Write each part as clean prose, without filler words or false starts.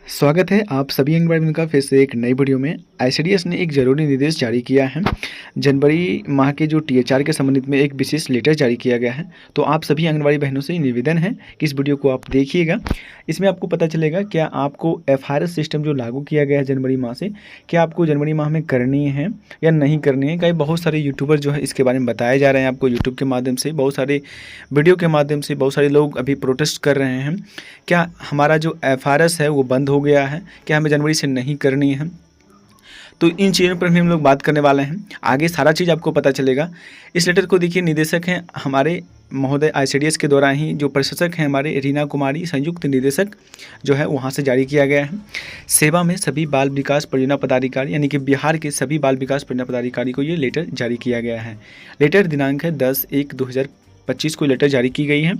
स्वागत है आप सभी आंगनबाड़ी का फिर से एक नई वीडियो में। आईसीडीएस ने एक ज़रूरी निर्देश जारी किया है। जनवरी माह के जो टीएचआर के संबंधित में एक विशेष लेटर जारी किया गया है। तो आप सभी आंगनबाड़ी बहनों से निवेदन है कि इस वीडियो को आप देखिएगा। इसमें आपको पता चलेगा क्या आपको एफआरएस सिस्टम जो लागू किया गया है जनवरी माह से, क्या आपको जनवरी माह में करनी है या नहीं करनी है। कई बहुत सारे यूट्यूबर जो है इसके बारे में बताए जा रहे हैं आपको यूट्यूब के माध्यम से, बहुत सारे वीडियो के माध्यम से। बहुत सारे लोग अभी प्रोटेस्ट कर रहे हैं, क्या हमारा जो एफआरएस है वो बंद हो गया है, क्या हमें जनवरी से नहीं करनी है। तो इन चीज़ों पर भी हम लोग बात करने वाले हैं। आगे सारा चीज़ आपको पता चलेगा। इस लेटर को देखिए, निदेशक हैं हमारे महोदय आईसीडीएस के द्वारा ही, जो प्रशासक हैं हमारे रीना कुमारी, संयुक्त निदेशक जो है वहाँ से जारी किया गया है। सेवा में सभी बाल विकास परियोजना पदाधिकारी यानी कि बिहार के सभी बाल विकास परियोजना पदाधिकारी को ये लेटर जारी किया गया है। लेटर दिनांक है 10/1/2025 को लेटर जारी की गई है।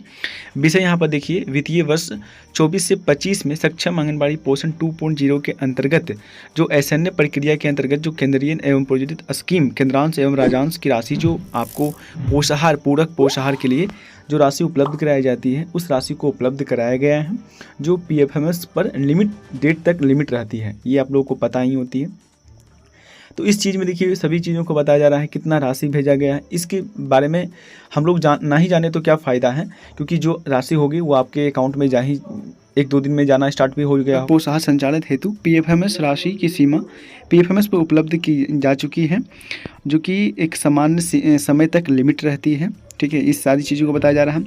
विषय यहाँ पर देखिए, वित्तीय वर्ष 24 से 25 में सक्षम आंगनबाड़ी पोषण 2.0 के अंतर्गत जो ऐसन्य प्रक्रिया के अंतर्गत जो केंद्रीय एवं प्रायोजित स्कीम केंद्रांश एवं राज्यांश की राशि जो आपको पोषाहार पूरक पोषाहार के लिए जो राशि उपलब्ध कराई जाती है, उस राशि को उपलब्ध कराया गया है। जो पीएफएमएस पर लिमिट डेट तक लिमिट रहती है, ये आप लोगों को पता ही होती है। तो इस चीज़ में देखिए सभी चीज़ों को बताया जा रहा है, कितना राशि भेजा गया है। इसके बारे में हम लोग ना ही जाने तो क्या फ़ायदा है, क्योंकि जो राशि होगी वो आपके अकाउंट में ही 1-2 दिन में जाना स्टार्ट भी हो गया। पोषाहार संचालित हेतु पीएफएमएस राशि की सीमा पीएफएमएस पर उपलब्ध की जा चुकी है, जो कि एक सामान्य समय तक लिमिट रहती है। ठीक है, इस सारी चीज़ों को बताया जा रहा है।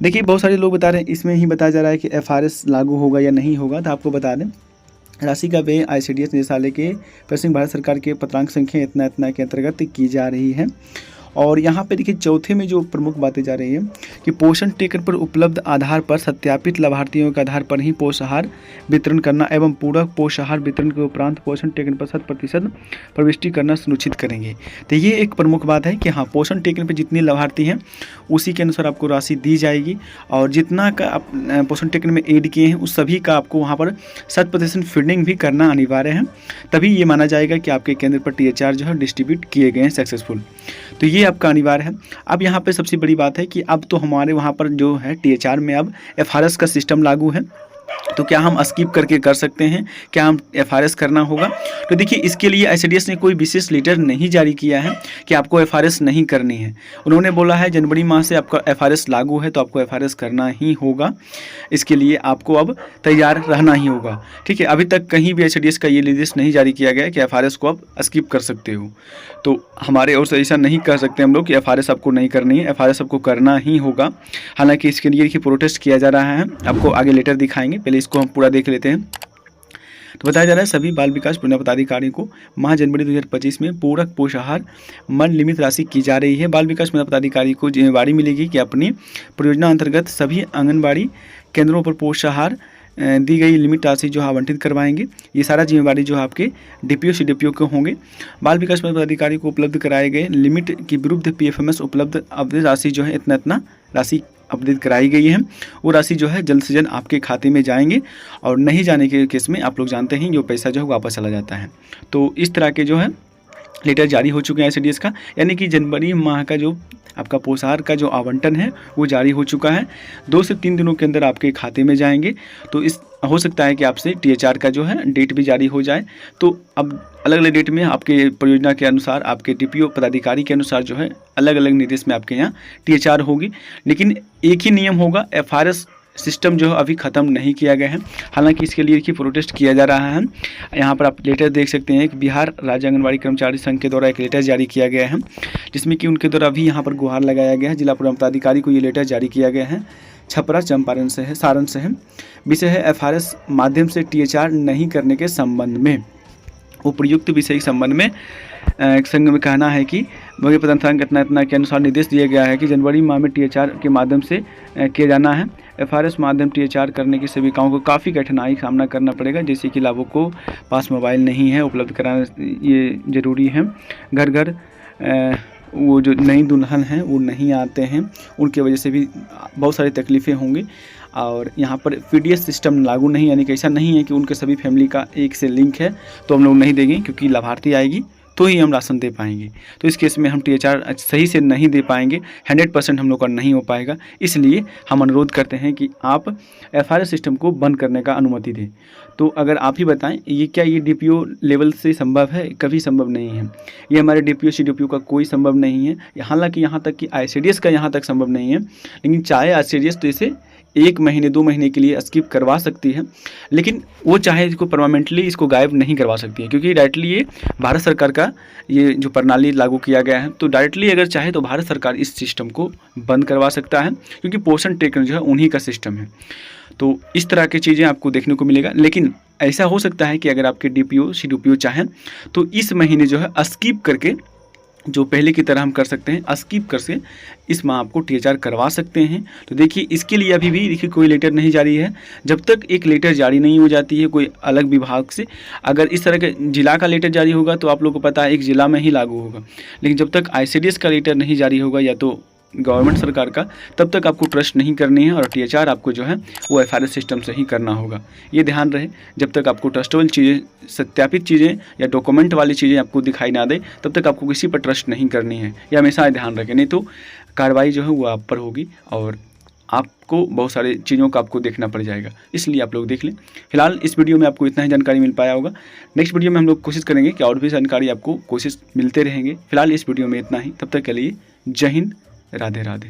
देखिए बहुत सारे लोग बता रहे हैं, इसमें ही बताया जा रहा है कि एफआरएस लागू होगा या नहीं होगा। तो आपको बता दें, राशि का व्यय आईसीडीएस निदेशालय के प्रश्न भारत सरकार के पत्रांक संख्या इतना इतना के अंतर्गत की जा रही है। और यहाँ पे देखिए चौथे में जो प्रमुख बातें जा रही है कि पोषण टिकट पर उपलब्ध आधार पर सत्यापित लाभार्थियों के आधार पर ही पोषाहार वितरण करना एवं पूरक पोषाहार वितरण के उपरांत पोषण टिकट पर 100% प्रविष्टि करना सुनिश्चित करेंगे। तो ये एक प्रमुख बात है कि हाँ, पोषण टिकट पर जितने लाभार्थी हैं उसी के अनुसार आपको राशि दी जाएगी, और जितना का आप पोषण टिकट में ऐड किए हैं उस सभी का आपको वहाँ पर 100% फीडिंग भी करना अनिवार्य है। तभी ये माना जाएगा कि आपके केंद्र पर टीएचआर जो है डिस्ट्रीब्यूट किए गए हैं सक्सेसफुल। तो ये आपका अनिवार्य है। अब यहाँ पे सबसे बड़ी बात है कि अब तो हमारे वहाँ पर जो है टीएचआर में अब एफआरएस का सिस्टम लागू है। तो क्या हम स्किप करके कर सकते हैं, क्या हम एफआरएस करना होगा? तो देखिए इसके लिए आईसीडीएस ने कोई विशेष लेटर नहीं जारी किया है कि आपको एफआरएस नहीं करनी है। उन्होंने बोला है जनवरी माह से आपका एफआरएस लागू है तो आपको एफआरएस करना ही होगा। इसके लिए आपको अब तैयार रहना ही होगा। ठीक है, अभी तक कहीं भी आईसीडीएस का ये निर्देश नहीं जारी किया गया कि एफआरएस को आप स्किप कर सकते हो। तो हमारे ओर से ऐसा नहीं कर सकते हम लोग कि एफआरएस आपको नहीं करनी है, एफआरएस आपको करना ही होगा। हालांकि इसके लिए प्रोटेस्ट किया जा रहा है, आपको आगे लेटर दिखाएंगे, पहले इसको हम पूरा देख लेते हैं। तो बताया जा रहा है सभी बाल विकास परियोजना पदाधिकारियों को माह जनवरी 2025 में पूरक पोषाहार मन लिमिट राशि की जा रही है। बाल विकास परियोजना पदाधिकारी को जिम्मेवारी मिलेगी कि अपनी परियोजना अंतर्गत सभी आंगनबाड़ी केंद्रों पर पोषाहार दी गई लिमिट राशि जो आवंटित करवाएंगे। ये सारा जिम्मेवारी जो है आपके डीपीओ सीडीपीओ के होंगे। बाल विकास पदाधिकारी को उपलब्ध कराए गए लिमिट के विरुद्ध पीएफएमएस उपलब्ध अवधि राशि जो है इतना इतना राशि अपडेट कराई गई है। वो राशि जो है जल्द से जल्द आपके खाते में जाएंगे, और नहीं जाने के केस में आप लोग जानते हैं जो पैसा जो है वापस चला जाता है। तो इस तरह के जो है लेटर जारी हो चुके हैं आईसीडीएस का, यानी कि जनवरी माह का जो आपका पोषाहार का जो आवंटन है वो जारी हो चुका है। 2 से 3 दिनों के अंदर आपके खाते में जाएंगे। तो इस हो सकता है कि आपसे टीएचआर का जो है डेट भी जारी हो जाए। तो अब अलग अलग डेट में आपके परियोजना के अनुसार, आपके डीपीओ पदाधिकारी के अनुसार जो है अलग अलग निर्देश में आपके यहाँ टीएचआर होगी। लेकिन एक ही नियम होगा, एफआरएस सिस्टम जो है अभी ख़त्म नहीं किया गया है। हालांकि इसके लिए कि प्रोटेस्ट किया जा रहा है। यहाँ पर आप लेटर देख सकते हैं कि बिहार राज्य आंगनबाड़ी कर्मचारी संघ के द्वारा एक लेटर जारी किया गया है, जिसमें कि उनके द्वारा भी यहाँ पर गुहार लगाया गया है। जिला परिवहन पदाधिकारी को ये लेटर जारी किया गया है। छपरा चंपारण से है, सारण से है। विषय है एफआरएस माध्यम से टीएचआर नहीं करने के संबंध में। उपयुक्त विषय के संबंध में संघ में कहना है कि वही पदाधिकारी इतना इतना के अनुसार निर्देश दिया गया है कि जनवरी माह में टीएचआर के माध्यम से किया जाना है। एफआरएस माध्यम टीएचआर करने की सेविकाओं को काफ़ी कठिनाई का सामना करना पड़ेगा, जैसे कि लाभुक को पास मोबाइल नहीं है, उपलब्ध कराना ये ज़रूरी है। घर घर वो जो नई दुल्हन हैं वो नहीं आते हैं, उनके वजह से भी बहुत सारी तकलीफ़ें होंगी। और यहाँ पर पीडीएस सिस्टम लागू नहीं, यानी कि ऐसा नहीं है कि उनके सभी फैमिली का एक से लिंक है तो हम लोग नहीं देंगे, क्योंकि लाभार्थी आएगी तो ही हम राशन दे पाएंगे। तो इस केस में हम THR सही से नहीं दे पाएंगे, 100% हम लोग का नहीं हो पाएगा। इसलिए हम अनुरोध करते हैं कि आप FRS सिस्टम को बंद करने का अनुमति दें। तो अगर आप ही बताएं, ये क्या ये DPO लेवल से संभव है? कभी संभव नहीं है। ये हमारे DPO CDPO का कोई संभव नहीं है। हालांकि यहाँ तक कि ICDS का यहाँ तक संभव नहीं है, लेकिन चाहे ICDS तो इसे 1 महीने 2 महीने के लिए स्किप करवा सकती है, लेकिन वो चाहे इसको परमानेंटली इसको गायब नहीं करवा सकती है, क्योंकि डायरेक्टली ये भारत सरकार का ये जो प्रणाली लागू किया गया है, तो डायरेक्टली अगर चाहे तो भारत सरकार इस सिस्टम को बंद करवा सकता है, क्योंकि पोषण ट्रैकर जो है उन्हीं का सिस्टम है। तो इस तरह की चीज़ें आपको देखने को मिलेगा। लेकिन ऐसा हो सकता है कि अगर आपके DPO CDPO चाहें तो इस महीने जो है स्किप करके, जो पहले की तरह हम कर सकते हैं, स्किप करके इस माह आपको THR करवा सकते हैं। तो देखिए, इसके लिए अभी भी देखिए कोई लेटर नहीं जारी है। जब तक एक लेटर जारी नहीं हो जाती है कोई अलग विभाग से, अगर इस तरह के जिला का लेटर जारी होगा तो आप लोग को पता है एक जिला में ही लागू होगा, लेकिन जब तक ICDS का लेटर नहीं जारी होगा या तो गवर्नमेंट सरकार का, तब तक आपको ट्रस्ट नहीं करनी है और THR आपको जो है वो FRS सिस्टम से ही करना होगा। ये ध्यान रहे, जब तक आपको ट्रस्टेबल चीज़ें, सत्यापित चीज़ें या डॉक्यूमेंट वाली चीज़ें आपको दिखाई ना दे, तब तक आपको किसी पर ट्रस्ट नहीं करनी है। ये हमेशा ध्यान रखें, नहीं तो कार्रवाई जो है वो आप पर होगी और आपको बहुत सारी चीज़ों का आपको देखना पड़ जाएगा। इसलिए आप लोग देख लें। फिलहाल इस वीडियो में आपको इतना ही जानकारी मिल पाया होगा। नेक्स्ट वीडियो में हम लोग कोशिश करेंगे कि और भी जानकारी आपको कोशिश मिलते रहेंगे। फिलहाल इस वीडियो में इतना ही। तब तक के लिए जय हिंद, राधे राधे।